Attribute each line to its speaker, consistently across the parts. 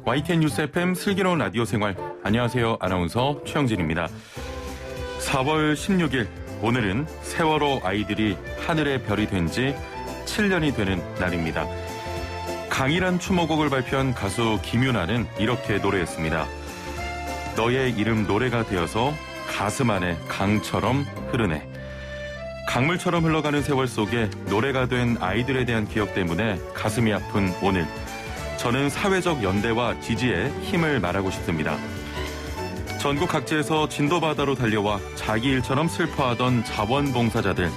Speaker 1: YTN 뉴스 FM 슬기로운 라디오 생활. 안녕하세요. 아나운서 최영진입니다. 4월 16일 오늘은 세월호 아이들이 하늘의 별이 된 지 7년이 되는 날입니다. 강이란 추모곡을 발표한 가수 김윤아는 이렇게 노래했습니다. 너의 이름 노래가 되어서 가슴 안에 강처럼 흐르네. 강물처럼 흘러가는 세월 속에 노래가 된 아이들에 대한 기억 때문에 가슴이 아픈 오늘. 저는 사회적 연대와 지지에 힘을 말하고 싶습니다. 전국 각지에서 진도바다로 달려와 자기 일처럼 슬퍼하던 자원봉사자들.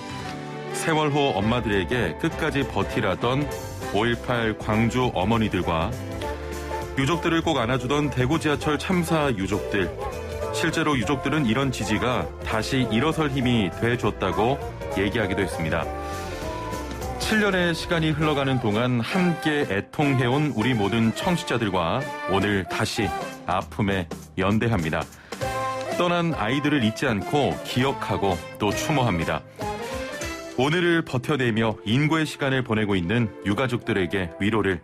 Speaker 1: 세월호 엄마들에게 끝까지 버티라던 5.18 광주 어머니들과 유족들을 꼭 안아주던 대구 지하철 참사 유족들. 실제로 유족들은 이런 지지가 다시 일어설 힘이 돼줬다고 얘기하기도 했습니다. 7년의 시간이 흘러가는 동안 함께 애통해온 우리 모든 청취자들과 오늘 다시 아픔에 연대합니다. 떠난 아이들을 잊지 않고 기억하고 또 추모합니다. 오늘을 버텨내며 인고의 시간을 보내고 있는 유가족들에게 위로를,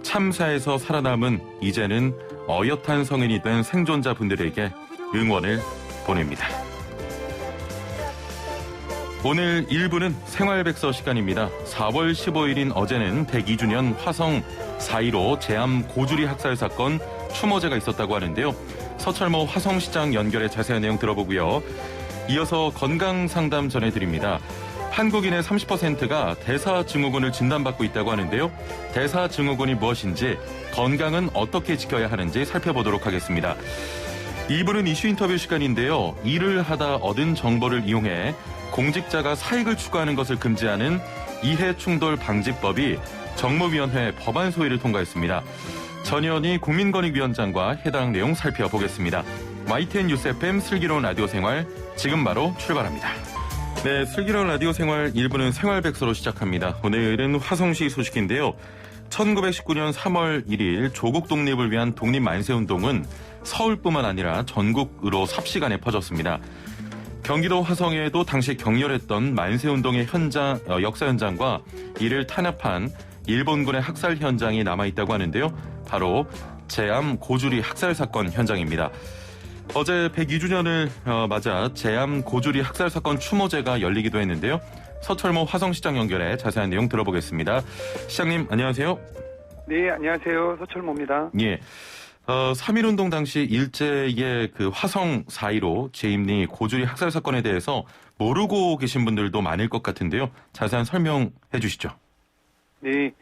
Speaker 1: 참사에서 살아남은 이제는 어엿한 성인이 된 생존자분들에게 응원을 보냅니다. 오늘 1부는 생활백서 시간입니다. 4월 15일인 어제는 102주년 화성 4.15 제암 고주리 학살 사건 추모제가 있었다고 하는데요. 서철모 화성시장 연결해 자세한 내용 들어보고요. 이어서 건강상담 전해드립니다. 한국인의 30%가 대사증후군을 진단받고 있다고 하는데요. 대사증후군이 무엇인지, 건강은 어떻게 지켜야 하는지 살펴보도록 하겠습니다. 2부는 이슈 인터뷰 시간인데요. 일을 하다 얻은 정보를 이용해 공직자가 사익을 추구하는 것을 금지하는 이해충돌방지법이 정무위원회 법안 소위를 통과했습니다. 전현희 국민권익위원장과 해당 내용 살펴보겠습니다. YTN 뉴스 FM 슬기로운 라디오 생활 지금 바로 출발합니다. 네, 슬기로운 라디오 생활 1부는 생활백서로 시작합니다. 오늘은 화성시 소식인데요. 1919년 3월 1일 조국 독립을 위한 독립만세운동은 서울뿐만 아니라 전국으로 삽시간에 퍼졌습니다. 경기도 화성에도 당시 격렬했던 만세운동의 역사 현장과 이를 탄압한 일본군의 학살 현장이 남아있다고 하는데요. 바로 제암 고주리 학살 사건 현장입니다. 어제 102주년을 맞아 제암 고주리 학살 사건 추모제가 열리기도 했는데요. 서철모 화성시장 연결해 자세한 내용 들어보겠습니다. 시장님, 안녕하세요.
Speaker 2: 네, 안녕하세요. 서철모입니다.
Speaker 1: 예. 3.1운동 당시 일제의 그 화성 4.15 재임리 고주리 학살 사건에 대해서 모르고 계신 분들도 많을 것 같은데요. 자세한 설명해 주시죠.
Speaker 2: 네,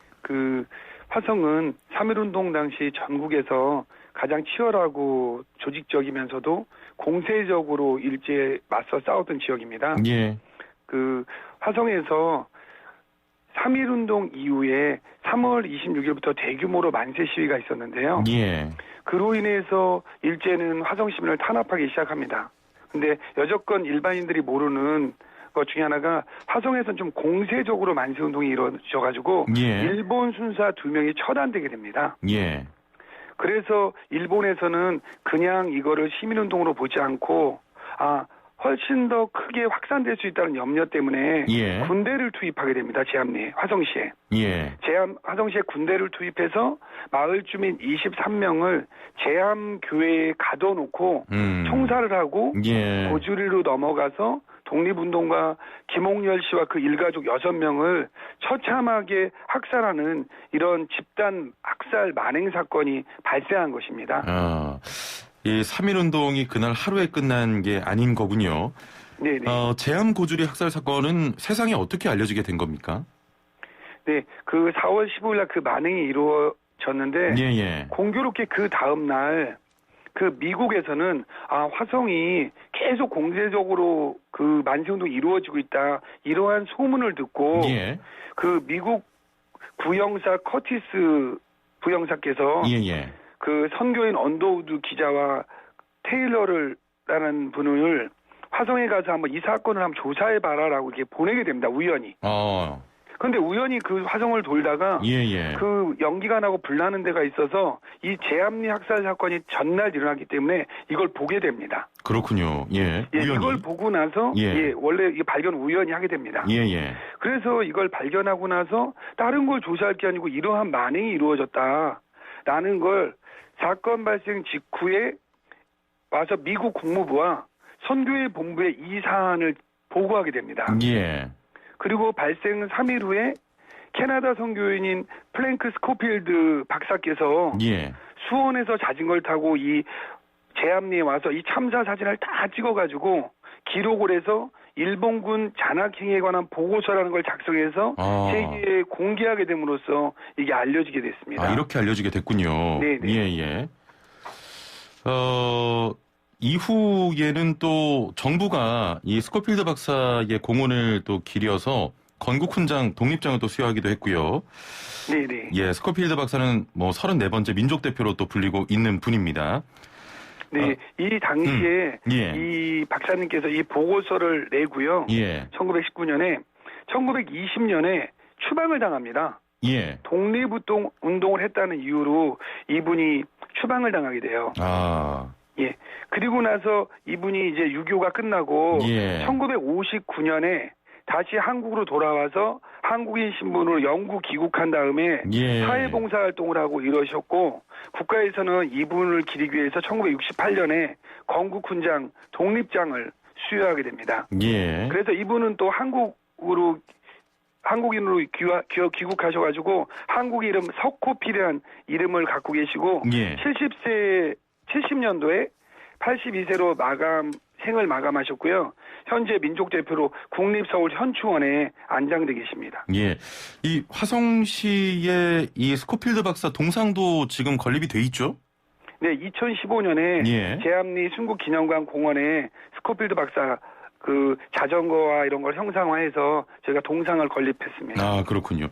Speaker 2: 화성은 3.1운동 당시 전국에서 가장 치열하고 조직적이면서도 공세적으로 일제에 맞서 싸웠던 지역입니다.
Speaker 1: 예.
Speaker 2: 화성에서 3.1운동 이후에 3월 26일부터 대규모로 만세 시위가 있었는데요.
Speaker 1: 예.
Speaker 2: 그로 인해서 일제는 화성 시민을 탄압하기 시작합니다. 근데 여태껏 일반인들이 모르는 것 중에 하나가 화성에서는 좀 공세적으로 만세운동이 이루어져가지고
Speaker 1: 예.
Speaker 2: 일본 순사 2명이 처단되게 됩니다.
Speaker 1: 예.
Speaker 2: 그래서 일본에서는 그냥 이거를 시민운동으로 보지 않고 훨씬 더 크게 확산될 수 있다는 염려 때문에
Speaker 1: 예.
Speaker 2: 군대를 투입하게 됩니다. 제암리에, 화성시에.
Speaker 1: 예.
Speaker 2: 화성시에 군대를 투입해서 마을 주민 23명을 제암교회에 가둬놓고 총살을 하고
Speaker 1: 예.
Speaker 2: 고주리로 넘어가서 독립운동가 김홍열 씨와 그 일가족 6명을 처참하게 학살하는 이런 집단 학살 만행 사건이 발생한 것입니다.
Speaker 1: 이 3.1운동이 그날 하루에 끝난 게 아닌 거군요.
Speaker 2: 네네.
Speaker 1: 제암 고주리 학살 사건은 세상에 어떻게 알려지게 된 겁니까?
Speaker 2: 네, 4월 15일 날 그 만행이 이루어졌는데
Speaker 1: 예.
Speaker 2: 공교롭게 그 다음 날 미국에서는 화성이 계속 공세적으로 만세운동이 이루어지고 있다, 이러한 소문을 듣고
Speaker 1: 예.
Speaker 2: 미국 구형사 커티스 부형사께서
Speaker 1: 예.
Speaker 2: 선교인 언더우드 기자와 테일러라는 분을 화성에 가서 한번 이 사건을 한번 조사해봐라라고 이렇게 보내게 됩니다. 우연히. 그런데 우연히 화성을 돌다가
Speaker 1: 예.
Speaker 2: 연기가 나고 불나는 데가 있어서 이 제암리 학살 사건이 전날 일어났기 때문에 이걸 보게 됩니다.
Speaker 1: 그렇군요. 예. 우연히.
Speaker 2: 이걸 보고 나서 원래 이 발견 우연히 하게 됩니다.
Speaker 1: 예.
Speaker 2: 그래서 이걸 발견하고 나서 다른 걸 조사할 게 아니고 이러한 만행이 이루어졌다라는 걸 사건 발생 직후에 와서 미국 국무부와 선교회 본부에 이 사안을 보고하게 됩니다.
Speaker 1: 예.
Speaker 2: 그리고 발생 3일 후에 캐나다 선교인인 플랭크 스코필드 박사께서
Speaker 1: 예.
Speaker 2: 수원에서 자전거를 타고 이 제암리에 와서 이 참사 사진을 다 찍어가지고 기록을 해서 일본군 잔악행위에 관한 보고서라는 걸 작성해서 세계에 공개하게 됨으로써 이게 알려지게 됐습니다.
Speaker 1: 이렇게 알려지게 됐군요.
Speaker 2: 네네.
Speaker 1: 예. 이후에는 또 정부가 이 스코필드 박사의 공헌을 또 기려서 건국 훈장, 독립장을 또 수여하기도 했고요.
Speaker 2: 네네.
Speaker 1: 예, 스코필드 박사는 뭐 34번째 민족 대표로 또 불리고 있는 분입니다.
Speaker 2: 네, 이 당시에
Speaker 1: 예.
Speaker 2: 이 박사님께서 이 보고서를 내고요.
Speaker 1: 예.
Speaker 2: 1920년에 추방을 당합니다.
Speaker 1: 예.
Speaker 2: 독립운동을 했다는 이유로 이분이 추방을 당하게 돼요. 예. 그리고 나서 이분이 이제 유교가 끝나고 1959년에 다시 한국으로 돌아와서 한국인 신분으로 영구 귀국한 다음에 사회봉사 활동을 하고 이러셨고 국가에서는 이분을 기리기 위해서 1968년에 건국훈장 독립장을 수여하게 됩니다. 그래서 이분은 또 한국인으로 귀국하셔가지고 한국 이름 석호필이라는 이름을 갖고 계시고 70년도에 82세로 생을 마감하셨고요. 현재 민족 대표로 국립서울 현충원에 안장돼 계십니다.
Speaker 1: 예, 이 화성시의 이 스코필드 박사 동상도 지금 건립이 돼 있죠?
Speaker 2: 네, 2015년에 제암리 순국기념관 공원에 스코필드 박사 그 자전거와 이런 걸 형상화해서 저희가 동상을 건립했습니다.
Speaker 1: 그렇군요.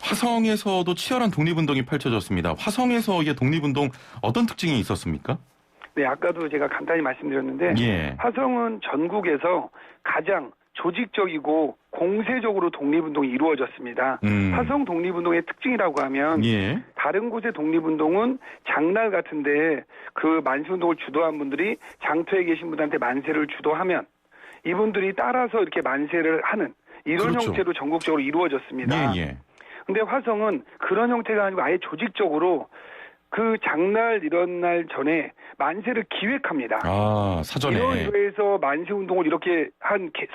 Speaker 1: 화성에서도 치열한 독립운동이 펼쳐졌습니다. 화성에서의 독립운동 어떤 특징이 있었습니까?
Speaker 2: 네, 아까도 제가 간단히 말씀드렸는데 화성은 전국에서 가장 조직적이고 공세적으로 독립운동이 이루어졌습니다. 화성 독립운동의 특징이라고 하면 다른 곳의 독립운동은 장날 같은데 그 만세운동을 주도한 분들이 장터에 계신 분한테 만세를 주도하면 이분들이 따라서 이렇게 만세를 하는 이런 형태로 전국적으로 이루어졌습니다. 근데 화성은 그런 형태가 아니고 아예 조직적으로 그 장날 이런 날 전에 만세를 기획합니다.
Speaker 1: 사전에.
Speaker 2: 이러해서 만세운동을 이렇게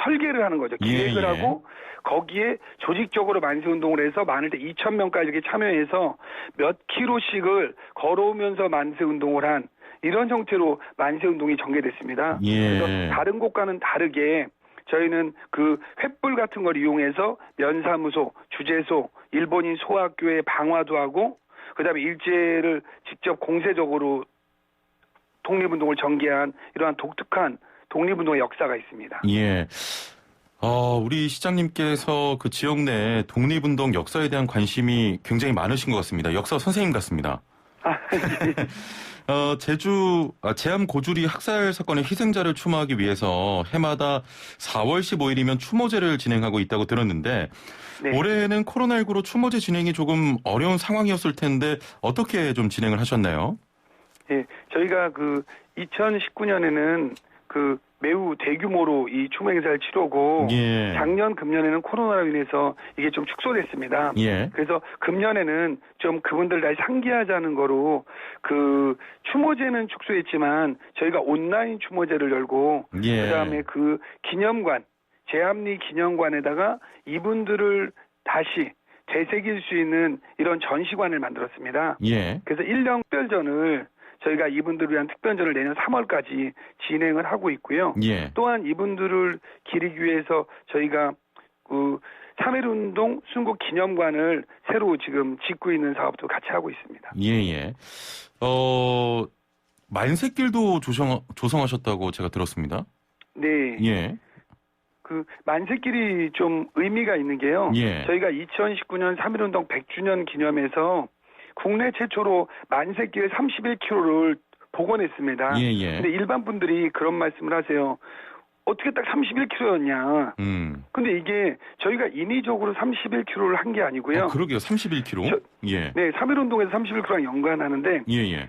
Speaker 2: 설계를 하는 거죠. 기획을 하고 거기에 조직적으로 만세운동을 해서 많을 때 2,000명까지 이렇게 참여해서 몇 킬로씩을 걸어오면서 만세운동을 한 이런 형태로 만세운동이 전개됐습니다. 그래서 다른 곳과는 다르게 저희는 그 횃불 같은 걸 이용해서 면사무소, 주재소, 일본인 소학교에 방화도 하고 그다음에 일제를 직접 공세적으로 독립운동을 전개한 이러한 독특한 독립운동의 역사가 있습니다.
Speaker 1: 우리 시장님께서 그 지역 내 독립운동 역사에 대한 관심이 굉장히 많으신 것 같습니다. 역사 선생님 같습니다. 제주 제암 고주리 학살 사건의 희생자를 추모하기 위해서 해마다 4월 15일이면 추모제를 진행하고 있다고 들었는데 올해는 코로나19로 추모제 진행이 조금 어려운 상황이었을 텐데 어떻게 좀 진행을 하셨나요?
Speaker 2: 예, 저희가 그 2019년에는 그 매우 대규모로 이 추모 행사를 치르고 작년 금년에는 코로나로 인해서 이게 좀 축소됐습니다. 그래서 금년에는 좀 그분들 다 상기하자는 거로 그 추모제는 축소했지만 저희가 온라인 추모제를 열고 그다음에 그 기념관 제암리 기념관에다가 이분들을 다시 되새길 수 있는 이런 전시관을 만들었습니다. 그래서 1년 특별전을 저희가 이분들을 위한 특별전을 내년 3월까지 진행을 하고 있고요. 또한 이분들을 기리기 위해서 저희가 그 3.1운동 순국기념관을 새로 지금 짓고 있는 사업도 같이 하고 있습니다.
Speaker 1: 만세길도 조성하셨다고 제가 들었습니다.
Speaker 2: 네. 그 만세길이 좀 의미가 있는 게요. 저희가 2019년 3.1운동 100주년 기념해서 국내 최초로 만세길 31km를 복원했습니다. 근데 일반 분들이 그런 말씀을 하세요. 어떻게 딱 31km였냐. 근데 이게 저희가 인위적으로 31km를 한 게 아니고요.
Speaker 1: 그러게요. 31km?
Speaker 2: 네, 3.1운동에서 31km랑 연관하는데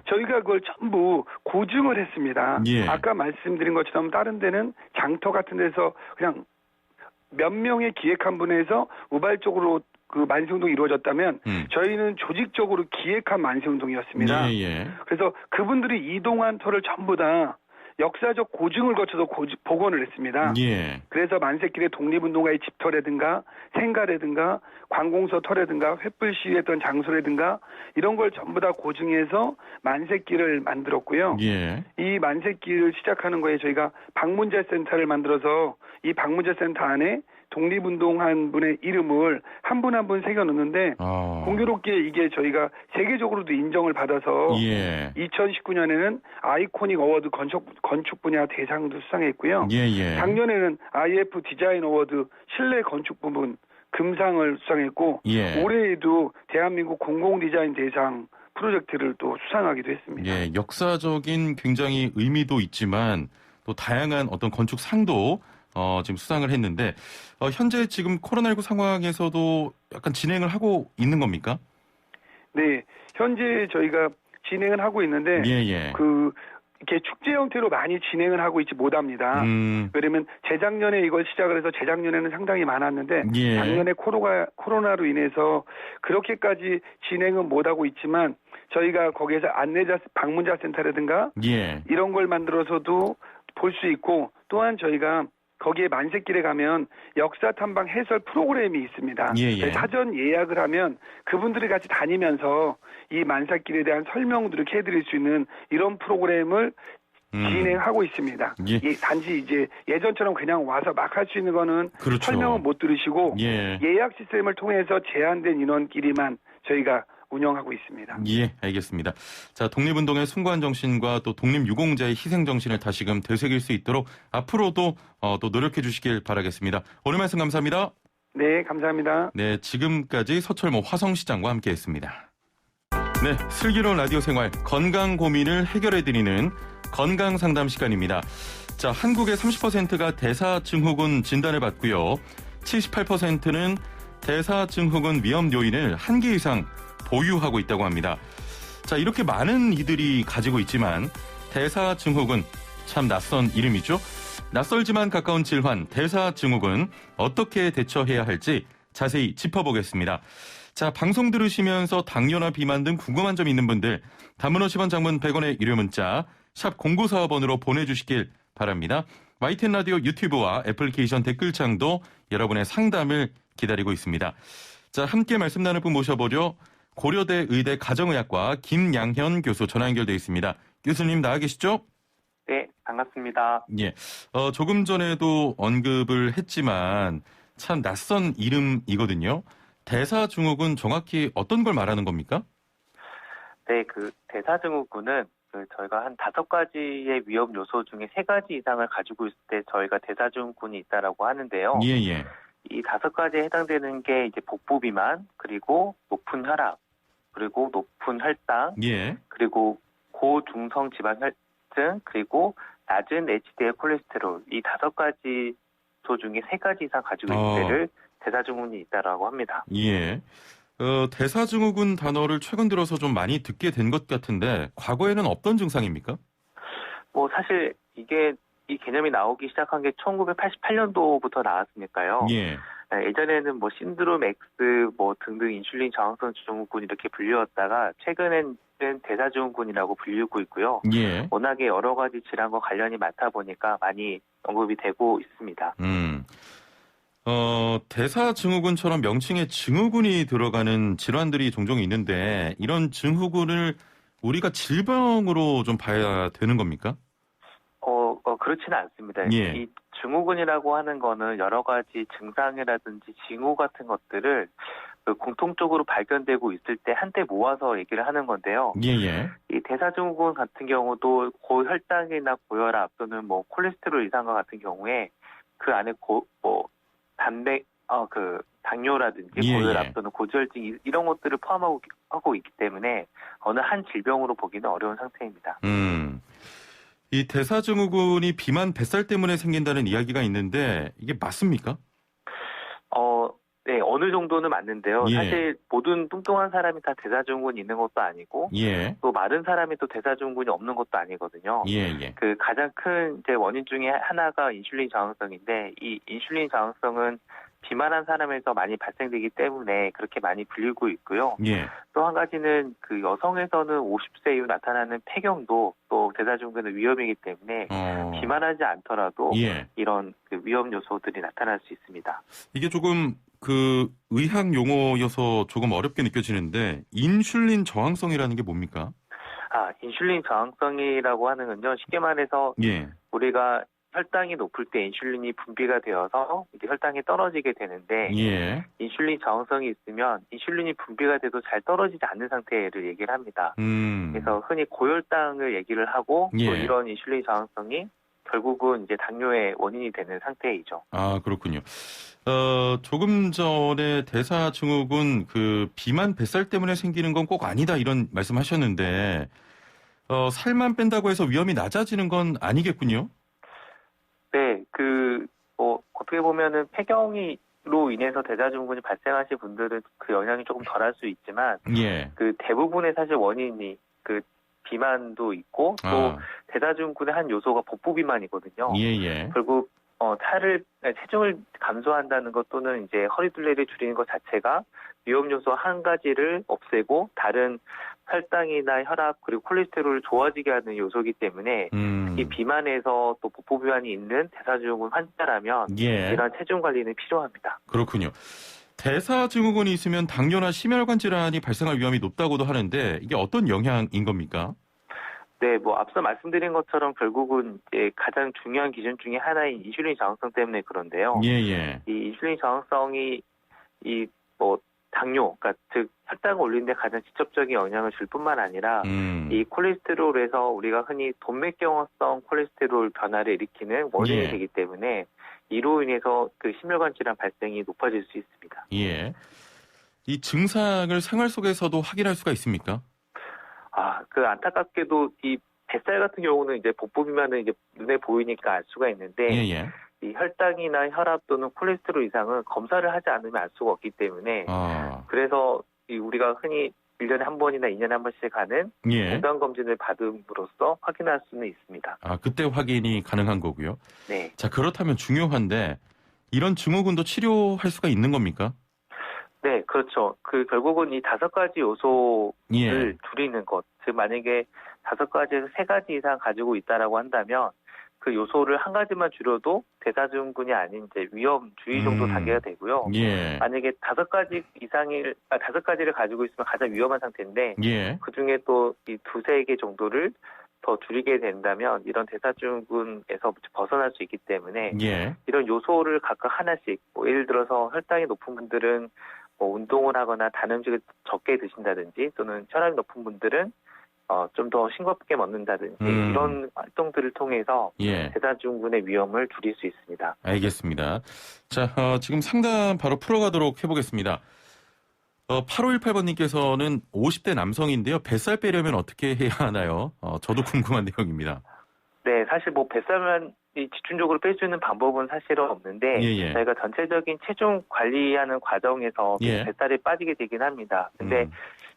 Speaker 2: 저희가 그걸 전부 고증을 했습니다. 아까 말씀드린 것처럼 다른 데는 장터 같은 데서 그냥 몇 명의 기획한 분에서 우발적으로 그 만세운동이 이루어졌다면 저희는 조직적으로 기획한 만세운동이었습니다.
Speaker 1: 예, 예.
Speaker 2: 그래서 그분들이 이동한 터를 전부 다 역사적 고증을 거쳐서 복원을 했습니다.
Speaker 1: 예.
Speaker 2: 그래서 만세길의 독립운동가의 집터라든가 생가라든가 관공서 터라든가 횃불 시위했던 장소라든가 이런 걸 전부 다 고증해서 만세길을 만들었고요.
Speaker 1: 예.
Speaker 2: 이 만세길을 시작하는 거에 저희가 방문제센터를 만들어서 이 방문제센터 안에 독립운동한 분의 이름을 한 분 한 분 새겨놓는데 공교롭게 이게 저희가 세계적으로도 인정을 받아서
Speaker 1: 예.
Speaker 2: 2019년에는 아이코닉 어워드 건축 분야 대상도 수상했고요.
Speaker 1: 예, 예.
Speaker 2: 작년에는 IF 디자인 어워드 실내 건축 부분 금상을 수상했고
Speaker 1: 예.
Speaker 2: 올해에도 대한민국 공공 디자인 대상 프로젝트를 또 수상하기도 했습니다.
Speaker 1: 예, 역사적인 굉장히 의미도 있지만 또 다양한 어떤 건축 상도 지금 수상을 했는데 현재 지금 코로나19 상황에서도 약간 진행을 하고 있는 겁니까?
Speaker 2: 네, 현재 저희가 진행을 하고 있는데
Speaker 1: 예, 예.
Speaker 2: 이렇게 축제 형태로 많이 진행을 하고 있지 못합니다. 왜냐면 재작년에 이걸 시작을 해서 재작년에는 상당히 많았는데
Speaker 1: 예.
Speaker 2: 작년에 코로나로 인해서 그렇게까지 진행은 못하고 있지만 저희가 거기에서 방문자 센터라든가
Speaker 1: 예.
Speaker 2: 이런 걸 만들어서도 볼 수 있고 또한 저희가 거기에 만세길에 가면 역사 탐방 해설 프로그램이 있습니다.
Speaker 1: 예.
Speaker 2: 사전 예약을 하면 그분들이 같이 다니면서 이 만세길에 대한 설명들을 해드릴 수 있는 이런 프로그램을 진행하고 있습니다.
Speaker 1: 예.
Speaker 2: 단지 이제 예전처럼 그냥 와서 막 할 수 있는 거는
Speaker 1: 그렇죠.
Speaker 2: 설명은 못 들으시고
Speaker 1: 예.
Speaker 2: 예약 시스템을 통해서 제한된 인원끼리만 저희가 운영하고 있습니다.
Speaker 1: 예, 알겠습니다. 자, 독립운동의 숭고한 정신과 또 독립유공자의 희생 정신을 다시금 되새길 수 있도록 앞으로도 또 노력해 주시길 바라겠습니다. 오늘 말씀 감사합니다.
Speaker 2: 네, 감사합니다.
Speaker 1: 네, 지금까지 서철모 화성시장과 함께했습니다. 네, 슬기로운 라디오 생활 건강 고민을 해결해드리는 건강 상담 시간입니다. 자, 한국의 30%가 대사증후군 진단을 받고요. 78%는 대사증후군 위험 요인을 한 개 이상 보유하고 있다고 합니다. 자, 이렇게 많은 이들이 가지고 있지만 대사증후군 참 낯선 이름이죠. 낯설지만 가까운 질환 대사증후군 어떻게 대처해야 할지 자세히 짚어보겠습니다. 자, 방송 들으시면서 당뇨나 비만 등 궁금한 점 있는 분들 단문 50원 장문 100원의 유료 문자 샵 0945번으로 보내주시길 바랍니다. YTN 라디오 유튜브와 애플리케이션 댓글창도 여러분의 상담을 기다리고 있습니다. 자, 함께 말씀 나눌 분 모셔보죠. 고려대 의대 가정의학과 김양현 교수 전화 연결돼 있습니다. 교수님 나와 계시죠?
Speaker 3: 네, 반갑습니다.
Speaker 1: 예, 조금 전에도 언급을 했지만 참 낯선 이름이거든요. 대사증후군 정확히 어떤 걸 말하는 겁니까?
Speaker 3: 네, 대사증후군은 저희가 한 5가지의 위험 요소 중에 3가지 이상을 가지고 있을 때 저희가 대사증후군이 있다라고 하는데요.
Speaker 1: 예, 예.
Speaker 3: 이 5가지에 해당되는 게 이제 복부 비만, 그리고 높은 혈압, 그리고 높은 혈당,
Speaker 1: 예.
Speaker 3: 그리고 고중성 지방혈증, 그리고 낮은 HDL 콜레스테롤 이 5가지 소 중에 3가지 이상 가지고 있는 때를 대사증후군이 있다라고 합니다.
Speaker 1: 예. 대사증후군 단어를 최근 들어서 좀 많이 듣게 된 것 같은데 과거에는 없던 증상입니까?
Speaker 3: 사실 이 개념이 나오기 시작한 게 1988년도부터 나왔으니까요.
Speaker 1: 예.
Speaker 3: 예전에는 신드롬 X 등등 인슐린 저항성 증후군 이렇게 불리웠다가 최근에는 대사증후군이라고 불리고 있고요.
Speaker 1: 예.
Speaker 3: 워낙에 여러 가지 질환과 관련이 많다 보니까 많이 언급이 되고 있습니다.
Speaker 1: 대사증후군처럼 명칭에 증후군이 들어가는 질환들이 종종 있는데 이런 증후군을 우리가 질병으로 좀 봐야 되는 겁니까?
Speaker 3: 그렇지는 않습니다.
Speaker 1: 예.
Speaker 3: 이 증후군이라고 하는 거는 여러 가지 증상이라든지 징후 같은 것들을 공통적으로 발견되고 있을 때 한때 모아서 얘기를 하는 건데요.
Speaker 1: 예.
Speaker 3: 이 대사증후군 같은 경우도 고혈당이나 고혈압 또는 콜레스테롤 이상과 같은 경우에 그 안에 당뇨라든지 고혈압 또는 고지혈증 이런 것들을 포함하고 있기 때문에 어느 한 질병으로 보기는 어려운 상태입니다.
Speaker 1: 이 대사증후군이 비만 뱃살 때문에 생긴다는 이야기가 있는데 이게 맞습니까?
Speaker 3: 네, 어느 정도는 맞는데요.
Speaker 1: 예.
Speaker 3: 사실 모든 뚱뚱한 사람이 다 대사증후군이 있는 것도 아니고
Speaker 1: 예.
Speaker 3: 또 마른 사람이 또 대사증후군이 없는 것도 아니거든요.
Speaker 1: 예.
Speaker 3: 가장 큰 원인 중에 하나가 인슐린 저항성인데 이 인슐린 저항성은 비만한 사람에서 많이 발생되기 때문에 그렇게 많이 불리고 있고요.
Speaker 1: 예.
Speaker 3: 또 한 가지는 그 여성에서는 50세 이후 나타나는 폐경도 또 대사증후군의 위험이기 때문에 비만하지 않더라도
Speaker 1: 예.
Speaker 3: 이런 그 위험 요소들이 나타날 수 있습니다.
Speaker 1: 이게 조금 그 의학 용어여서 조금 어렵게 느껴지는데 인슐린 저항성이라는 게 뭡니까?
Speaker 3: 인슐린 저항성이라고 하는 건요. 쉽게 말해서
Speaker 1: 예.
Speaker 3: 우리가 혈당이 높을 때 인슐린이 분비가 되어서 이제 혈당이 떨어지게 되는데
Speaker 1: 예.
Speaker 3: 인슐린 저항성이 있으면 인슐린이 분비가 돼도 잘 떨어지지 않는 상태를 얘기를 합니다. 그래서 흔히 고혈당을 얘기를 하고
Speaker 1: 예.
Speaker 3: 또 이런 인슐린 저항성이 결국은 이제 당뇨의 원인이 되는 상태이죠.
Speaker 1: 그렇군요. 조금 전에 대사증후군 그 비만 뱃살 때문에 생기는 건 꼭 아니다 이런 말씀하셨는데 살만 뺀다고 해서 위험이 낮아지는 건 아니겠군요.
Speaker 3: 네, 어떻게 보면은 폐경으로 인해서 대사증후군이 발생하신 분들은 그 영향이 조금 덜할 수 있지만,
Speaker 1: 예.
Speaker 3: 그 대부분의 사실 원인이 그 비만도 있고 또 대사증후군의 한 요소가 복부 비만이거든요.
Speaker 1: 예.
Speaker 3: 결국 체중을 감소한다는 것 또는 이제 허리둘레를 줄이는 것 자체가 위험 요소 한 가지를 없애고 다른 혈당이나 혈압 그리고 콜레스테롤을 좋아지게 하는 요소이기 때문에 이 비만에서 또 복부 비만이 있는 대사증후군 환자라면
Speaker 1: 예.
Speaker 3: 이러한 체중 관리는 필요합니다.
Speaker 1: 그렇군요. 대사증후군이 있으면 당뇨나 심혈관 질환이 발생할 위험이 높다고도 하는데 이게 어떤 영향인 겁니까?
Speaker 3: 네, 앞서 말씀드린 것처럼 결국은 이제 가장 중요한 기준 중에 하나인 인슐린 저항성 때문에 그런데요.
Speaker 1: 예.
Speaker 3: 이 인슐린 저항성이 당뇨, 그러니까 즉 혈당을 올리는데 가장 직접적인 영향을 줄 뿐만 아니라 이 콜레스테롤에서 우리가 흔히 동맥경화성 콜레스테롤 변화를 일으키는 원인이 되기 때문에 이로 인해서 그 심혈관 질환 발생이 높아질 수 있습니다.
Speaker 1: 예. 이 증상을 생활 속에서도 확인할 수가 있습니까?
Speaker 3: 안타깝게도 이 뱃살 같은 경우는 이제 복부 비만은 이제 눈에 보이니까 알 수가 있는데
Speaker 1: 예.
Speaker 3: 이 혈당이나 혈압 또는 콜레스테롤 이상은 검사를 하지 않으면 알 수가 없기 때문에 그래서 우리가 흔히 1년에 한 번이나 2년에 한 번씩 하는 건강검진을 받음으로써 확인할 수는 있습니다.
Speaker 1: 그때 확인이 가능한 거고요.
Speaker 3: 네.
Speaker 1: 자, 그렇다면 중요한데 이런 증후군도 치료할 수가 있는 겁니까?
Speaker 3: 네, 그렇죠. 결국은 이 5가지 요소를 줄이는 것. 즉, 만약에 5가지에서 3가지 이상 가지고 있다라고 한다면 그 요소를 한 가지만 줄여도 대사증후군이 아닌 이제 위험 주의 정도 단계가 되고요. 만약에 5가지를 가지고 있으면 가장 위험한 상태인데 그 중에 또 이 2-3개 정도를 더 줄이게 된다면 이런 대사증후군에서 벗어날 수 있기 때문에 이런 요소를 각각 하나씩 예를 들어서 혈당이 높은 분들은 운동을 하거나 단 음식을 적게 드신다든지 또는 혈압이 높은 분들은 좀 더 싱겁게 먹는다든지 이런 활동들을 통해서 대사증후군의 위험을 줄일 수 있습니다.
Speaker 1: 알겠습니다. 자, 지금 상담 바로 풀어가도록 해보겠습니다. 8518번님께서는 50대 남성인데요. 뱃살 빼려면 어떻게 해야 하나요? 저도 궁금한 내용입니다.
Speaker 3: 네, 사실 뱃살만 집중적으로 뺄 수 있는 방법은 사실은 없는데 저희가 전체적인 체중 관리하는 과정에서 뱃살이 빠지게 되긴 합니다. 근데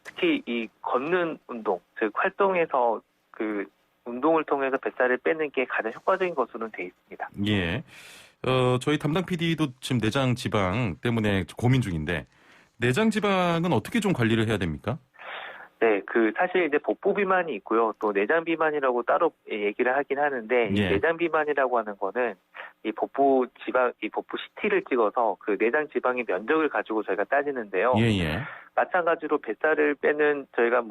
Speaker 3: 특히 이 걷는 운동, 즉 활동에서 그 운동을 통해서 뱃살을 빼는 게 가장 효과적인 것으로는 돼 있습니다.
Speaker 1: 저희 담당 PD도 지금 내장 지방 때문에 고민 중인데 내장 지방은 어떻게 좀 관리를 해야 됩니까?
Speaker 3: 네, 사실 이제 복부 비만이 있고요. 또 내장 비만이라고 따로 얘기를 하긴 하는데, 이 내장 비만이라고 하는 거는 이 복부 CT를 찍어서 그 내장 지방의 면적을 가지고 저희가 따지는데요. 마찬가지로 뱃살을 빼는 저희가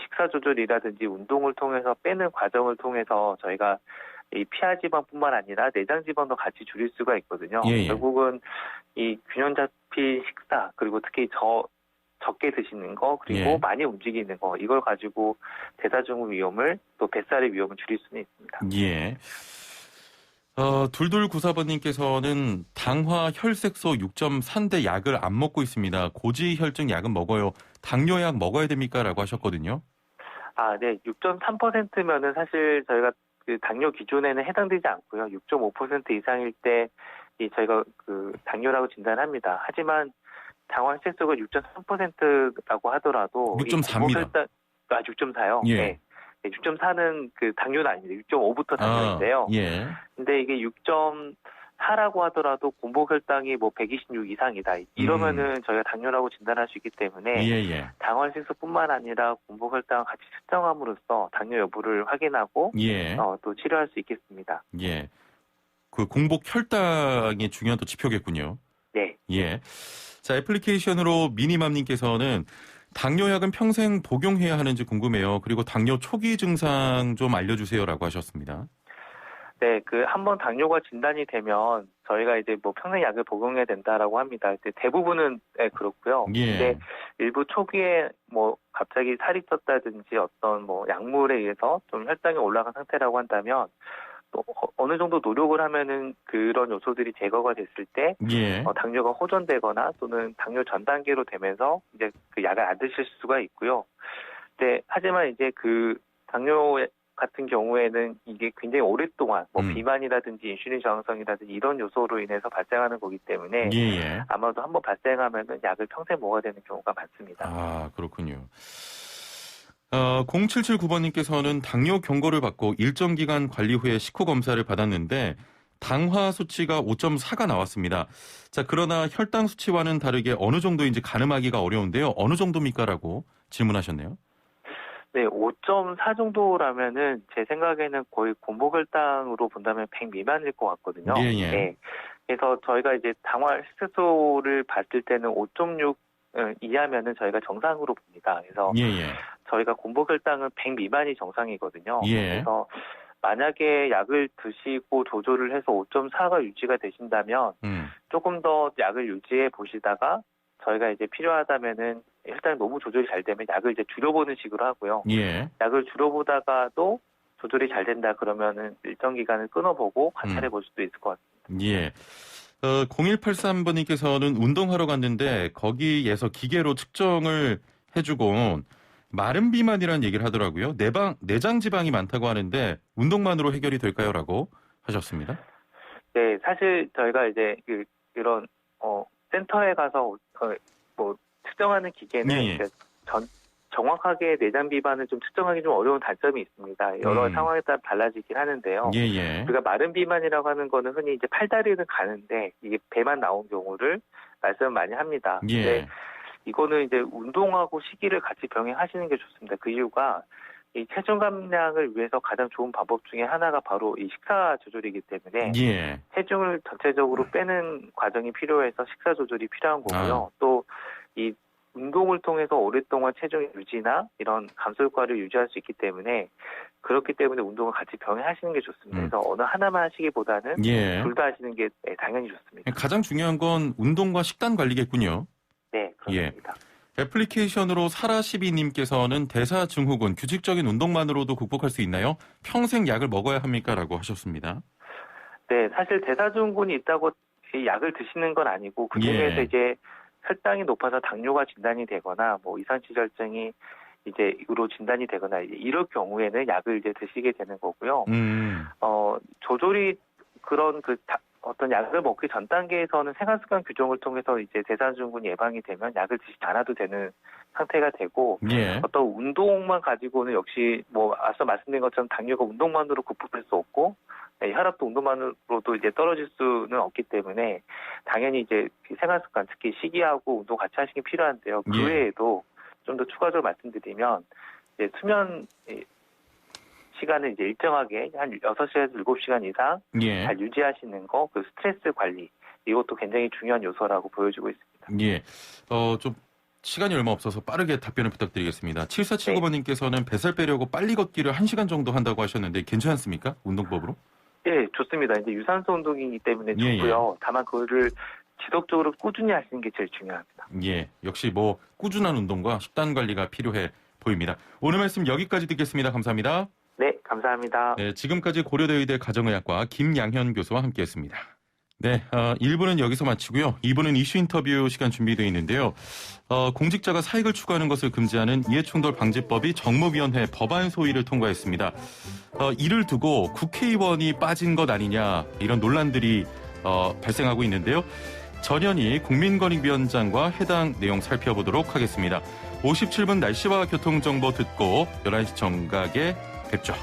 Speaker 3: 식사 조절이라든지 운동을 통해서 빼는 과정을 통해서 저희가 이 피하 지방뿐만 아니라 내장 지방도 같이 줄일 수가 있거든요. 결국은 이 균형 잡힌 식사 그리고 특히 적게 드시는 거 그리고 많이 움직이는 거 이걸 가지고 대사증후군 위험을 또 뱃살의 위험을 줄일 수는 있습니다.
Speaker 1: 둘둘94번님께서는 당화 혈색소 6.3대 약을 안 먹고 있습니다. 고지혈증 약은 먹어요. 당뇨약 먹어야 됩니까? 라고 하셨거든요.
Speaker 3: 네. 6.3%면은 사실 저희가 그 당뇨 기준에는 해당되지 않고요. 6.5% 이상일 때 저희가 그 당뇨라고 진단합니다. 하지만 당화 혈색소가 6.3%라고 하더라도
Speaker 1: 6.4입니다.
Speaker 3: 6.4요? 네. 6.4는 그 당뇨는 아닙니다. 6.5부터 당뇨인데요. 근데 이게 4라고 하더라도 공복혈당이 뭐 126 이상이다. 이러면은 저희가 당뇨라고 진단할 수 있기 때문에
Speaker 1: 예.
Speaker 3: 당화혈색소뿐만 아니라 공복혈당을 같이 측정함으로써 당뇨 여부를 확인하고
Speaker 1: 예.
Speaker 3: 또 치료할 수 있겠습니다.
Speaker 1: 예. 그 공복혈당이 중요한 또 지표겠군요.
Speaker 3: 네.
Speaker 1: 예. 자, 애플리케이션으로 미니맘님께서는 당뇨약은 평생 복용해야 하는지 궁금해요. 그리고 당뇨 초기 증상 좀 알려주세요라고 하셨습니다.
Speaker 3: 네, 한번 당뇨가 진단이 되면 저희가 이제 뭐 평생 약을 복용해야 된다라고 합니다. 대부분은 그렇고요.
Speaker 1: 예.
Speaker 3: 근데 일부 초기에 뭐 갑자기 살이 쪘다든지 어떤 뭐 약물에 의해서 좀 혈당이 올라간 상태라고 한다면 또 어느 정도 노력을 하면은 그런 요소들이 제거가 됐을 때
Speaker 1: 예.
Speaker 3: 당뇨가 호전되거나 또는 당뇨 전 단계로 되면서 이제 그 약을 안 드실 수가 있고요. 네, 하지만 이제 당뇨 같은 경우에는 이게 굉장히 오랫동안 뭐 비만이라든지 인슐린 저항성이라든지 이런 요소로 인해서 발생하는 거기 때문에
Speaker 1: 예.
Speaker 3: 아마도 한번 발생하면은 약을 평생 먹어야 되는 경우가 많습니다.
Speaker 1: 아, 그렇군요. 0779번님께서는 당뇨 경고를 받고 일정 기간 관리 후에 식후 검사를 받았는데 당화 수치가 5.4가 나왔습니다. 자, 그러나 혈당 수치와는 다르게 어느 정도인지 가늠하기가 어려운데요. 어느 정도입니까라고 질문하셨네요. 네,
Speaker 3: 5.4 정도라면은 제 생각에는 거의 공복혈당으로 본다면 100 미만일 것 같거든요.
Speaker 1: 예.
Speaker 3: 네. 그래서 저희가 이제 당화혈색소를 봤을 때는 5.6 이하면은 저희가 정상으로 봅니다. 그래서 저희가 공복혈당은 100 미만이 정상이거든요.
Speaker 1: 예.
Speaker 3: 그래서 만약에 약을 드시고 조절을 해서 5.4가 유지가 되신다면 조금 더 약을 유지해 보시다가 저희가 이제 필요하다면은 혈당이 너무 조절이 잘 되면 약을 이제 줄여보는 식으로 하고요.
Speaker 1: 예.
Speaker 3: 약을 줄여보다가도 조절이 잘 된다 그러면은 일정 기간을 끊어보고 관찰해 볼 수도 있을 것 같습니다.
Speaker 1: 예. 0183번님께서는 운동하러 갔는데 거기에서 기계로 측정을 해주곤 마른 비만이라는 얘기를 하더라고요. 내장 지방이 많다고 하는데 운동만으로 해결이 될까요? 라고 하셨습니다.
Speaker 3: 네, 사실 저희가 이제 이런 센터에 가서 뭐 측정하는 기계는 정확하게 내장 비만을 좀 측정하기 좀 어려운 단점이 있습니다. 여러 상황에 따라 달라지긴 하는데요. 우리가 마른 비만이라고 하는 거는 흔히 이제 팔다리는 가는데 이게 배만 나온 경우를 말씀을 많이 합니다. 근데 이거는 이제 운동하고 식이를 같이 병행하시는 게 좋습니다. 그 이유가 이 체중 감량을 위해서 가장 좋은 방법 중에 하나가 바로 이 식사 조절이기 때문에 체중을 전체적으로 빼는 과정이 필요해서 식사 조절이 필요한 거고요. 또 이 운동을 통해서 오랫동안 체중 유지나 이런 감소 효과를 유지할 수 있기 때문에 그렇기 때문에 운동을 같이 병행하시는 게 좋습니다. 그래서 어느 하나만 하시기보다는 둘 다 하시는 게 당연히 좋습니다.
Speaker 1: 가장 중요한 건 운동과 식단 관리겠군요.
Speaker 3: 네, 그렇습니다.
Speaker 1: 애플리케이션으로 사라12님께서는 대사증후군, 규칙적인 운동만으로도 극복할 수 있나요? 평생 약을 먹어야 합니까? 라고 하셨습니다. 네,
Speaker 3: 사실 대사증후군이 있다고 약을 드시는 건 아니고 그중에서 이제 혈당이 높아서 당뇨가 진단이 되거나 뭐 이산시절증이 이제 으로 진단이 되거나 이럴 경우에는 약을 이제 드시게 되는 거고요. 조절이 그런 어떤 약을 먹기 전 단계에서는 생활습관 규정을 통해서 이제 대사증후군이 예방이 되면 약을 드시지 않아도 되는 상태가 되고 어떤 운동만 가지고는 역시 뭐 앞서 말씀드린 것처럼 당뇨가 운동만으로 극복할 수 없고 혈압도 운동만으로도 이제 떨어질 수는 없기 때문에 당연히 이제 생활습관 특히 식이하고 운동 같이 하시는 게 필요한데요. 그 외에도 좀 더 추가적으로 말씀드리면 이제 수면 시간을 이제 일정하게 한 6시에서 7시간 이상 잘 유지하시는 거, 그 스트레스 관리 이것도 굉장히 중요한 요소라고 보여지고 있습니다.
Speaker 1: 좀 시간이 얼마 없어서 빠르게 답변을 부탁드리겠습니다. 7479번님께서는 뱃살 빼려고 빨리 걷기를 1시간 정도 한다고 하셨는데 괜찮습니까? 운동법으로?
Speaker 3: 네, 좋습니다. 이제 유산소 운동이기 때문에 좋고요. 다만 그거를 지속적으로 꾸준히 하시는 게 제일 중요합니다.
Speaker 1: 역시 뭐 꾸준한 운동과 식단 관리가 필요해 보입니다. 오늘 말씀 여기까지 듣겠습니다. 감사합니다.
Speaker 3: 네, 감사합니다.
Speaker 1: 네, 지금까지 고려대 의대 가정의학과 김양현 교수와 함께했습니다. 네, 1부는 여기서 마치고요. 2부는 이슈 인터뷰 시간 준비되어 있는데요. 공직자가 사익을 추구하는 것을 금지하는 이해충돌 방지법이 정무위원회 법안 소위를 통과했습니다. 이를 두고 국회의원이 빠진 것 아니냐 이런 논란들이 발생하고 있는데요. 전현희 국민권익위원장과 해당 내용 살펴보도록 하겠습니다. 57분 날씨와 교통정보 듣고 11시 정각에 뵙죠.